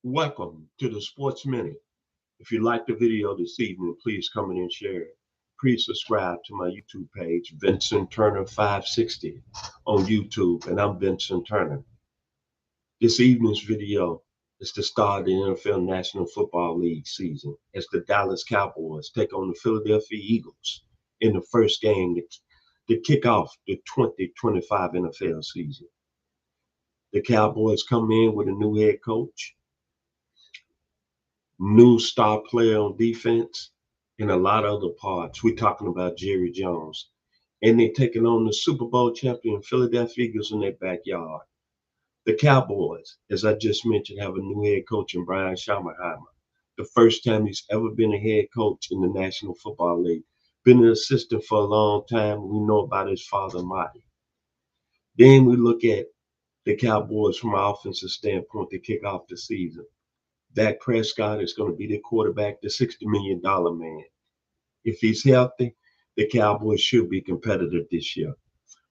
Welcome to the Sports Minute. If you like the video this evening, please come in and share it. Please subscribe to my YouTube page, Vincent Turner 560 on YouTube, and I'm Vincent Turner. This evening's video is the start of the NFL National Football League season as the Dallas Cowboys take on the Philadelphia Eagles in the first game to kick off the 2025 NFL season. The Cowboys come in with a new head coach, new star player on defense, and a lot of other parts. We're talking about Jerry Jones. And they're taking on the Super Bowl champion Philadelphia Eagles in their backyard. The Cowboys, as I just mentioned, have a new head coach in Brian Schottenheimer. The first time he's ever been a head coach in the National Football League. Been an assistant for a long time. We know about his father, Marty. Then we look at the Cowboys from an offensive standpoint to kick off the season. Dak Prescott is going to be the quarterback, the $60 million man. If he's healthy, the Cowboys should be competitive this year.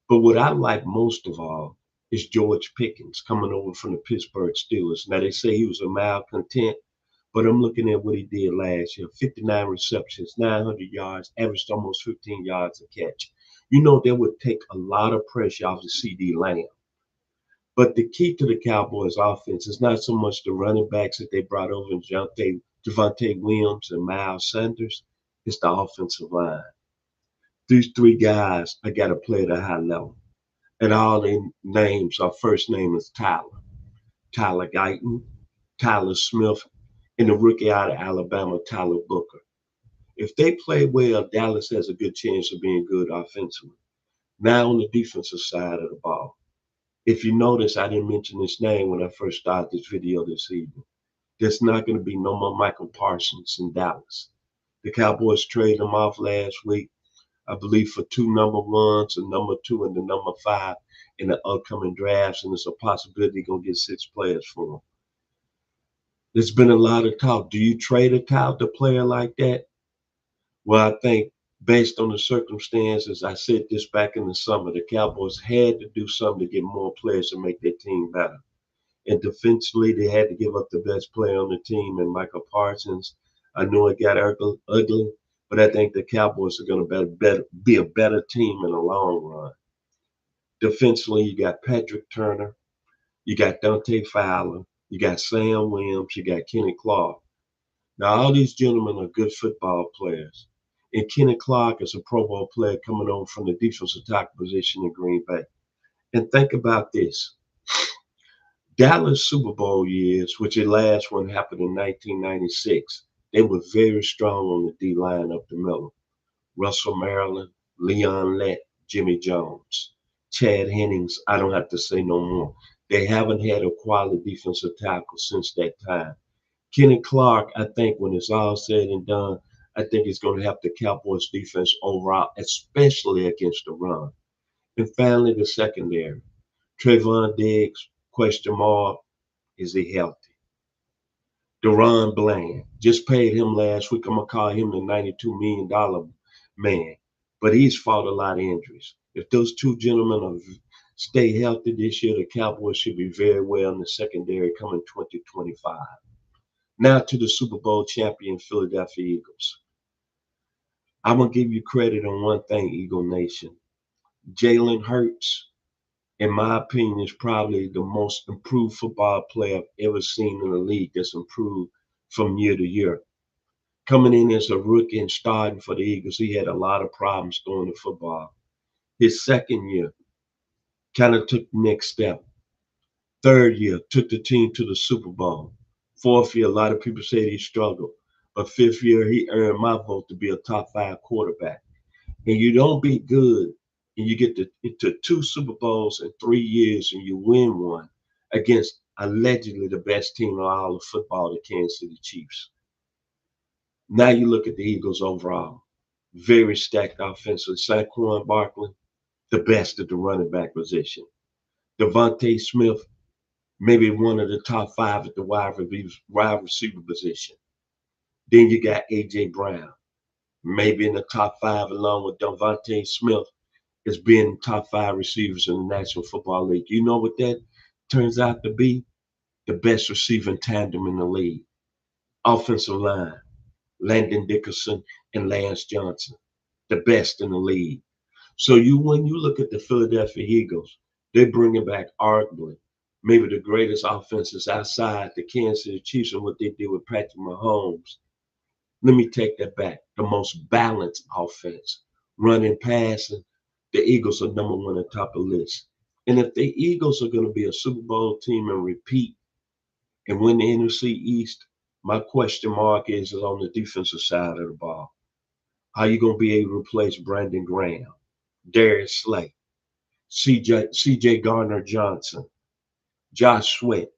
But what I like most of all is George Pickens coming over from the Pittsburgh Steelers. Now, they say he was a malcontent, but I'm looking at what he did last year. 59 receptions, 900 yards, averaged almost 15 yards a catch. You know, that would take a lot of pressure off the CD Lamb. But the key to the Cowboys offense is not so much the running backs that they brought over, Javonte Williams and Miles Sanders. It's the offensive line. These three guys, I got to play at a high level. And all their names, our first name is Tyler. Tyler Guyton, Tyler Smith, and the rookie out of Alabama, Tyler Booker. If they play well, Dallas has a good chance of being good offensively. Now on the defensive side of the ball. If you notice, I didn't mention his name when I first started this video this evening. There's not going to be no more Michael Parsons in Dallas. The Cowboys traded him off last week, I believe, for two number ones, a number two and the number five in the upcoming drafts, and there's a possibility going to get 6 players for him. There's been a lot of talk. Do you trade a talented player like that? Well, I think based on the circumstances, I said this back in the summer, the Cowboys had to do something to get more players to make their team better. And defensively, they had to give up the best player on the team in Michael Parsons. I know it got ugly, but I think the Cowboys are going to be a better team in the long run. Defensively, you got Patrick Turner, you got Dante Fowler, you got Sam Williams, you got Kenny Clark. Now, all these gentlemen are good football players. And Kenny Clark is a Pro Bowl player coming over from the defensive tackle position in Green Bay. And think about this. Dallas Super Bowl years, which the last one happened in 1996, they were very strong on the D line up the middle. Russell Maryland, Leon Lett, Jimmy Jones, Chad Hennings, I don't have to say no more. They haven't had a quality defensive tackle since that time. Kenny Clark, I think when it's all said and done, I think it's going to help the Cowboys defense overall, especially against the run. And finally, the secondary. Trayvon Diggs, question mark, is he healthy? Deron Bland, just paid him last week. I'm going to call him the $92 million man. But he's fought a lot of injuries. If those two gentlemen stay healthy this year, the Cowboys should be very well in the secondary coming 2025. Now to the Super Bowl champion Philadelphia Eagles. I'm going to give you credit on one thing, Eagle Nation. Jalen Hurts, in my opinion, is probably the most improved football player I've ever seen in the league that's improved from year to year. Coming in as a rookie and starting for the Eagles, he had a lot of problems throwing the football. His second year kind of took the next step. Third year took the team to the Super Bowl. Fourth year, a lot of people said he struggled. But fifth year, he earned my vote to be a top 5 quarterback. And you don't be good and you get into 2 Super Bowls in 3 years and you win one against allegedly the best team in all of football, the Kansas City Chiefs. Now you look at the Eagles overall. Very stacked offensively. Saquon Barkley, the best at the running back position. Devontae Smith, maybe one of the top 5 at the wide receiver position. Then you got A.J. Brown, maybe in the top 5 along with Devontae Smith as being top 5 receivers in the National Football League. You know what that turns out to be? the best receiving tandem in the league. Offensive line, Landon Dickerson and Lance Johnson, the best in the league. So when you look at the Philadelphia Eagles, they're bringing back arguably maybe the greatest offenses outside the Kansas City Chiefs and what they did with Patrick Mahomes. Let me take that back. The most balanced offense, running, passing. The Eagles are number one at the top of the list. And if the Eagles are going to be a Super Bowl team and repeat and win the NFC East, my question mark is on the defensive side of the ball. How you going to be able to replace Brandon Graham, Darius Slay, CJ Garner Johnson, Josh Sweat,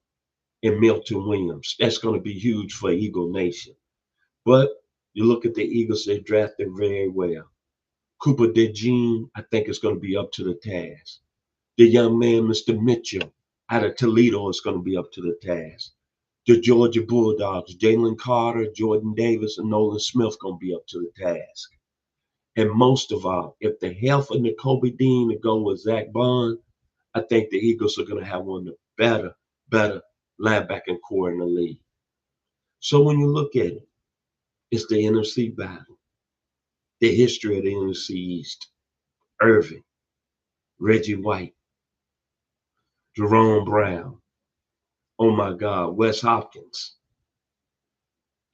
and Milton Williams? That's going to be huge for Eagle Nation. But you look at the Eagles, they drafted very well. Cooper DeJean, I think, is going to be up to the task. The young man, Mr. Mitchell, out of Toledo, is going to be up to the task. The Georgia Bulldogs, Jalen Carter, Jordan Davis, and Nolan Smith going to be up to the task. And most of all, if the health of Nakobe Dean to go with Zach Bond, I think the Eagles are going to have one of the better linebacking core in the league. So when you look at it, it's the NFC battle, the history of the NFC East. Irving, Reggie White, Jerome Brown, oh my God, Wes Hopkins,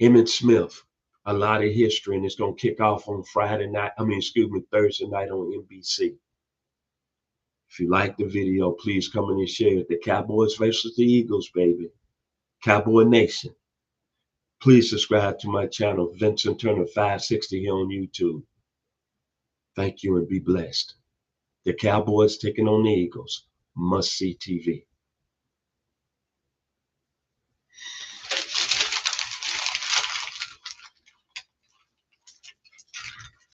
Emmitt Smith, a lot of history, and it's going to kick off on Thursday night on NBC. If you like the video, please come in and share it. The Cowboys versus the Eagles, baby. Cowboy Nation. Please subscribe to my channel, Vincent Turner 560 here on YouTube. Thank you and be blessed. The Cowboys taking on the Eagles. Must see TV.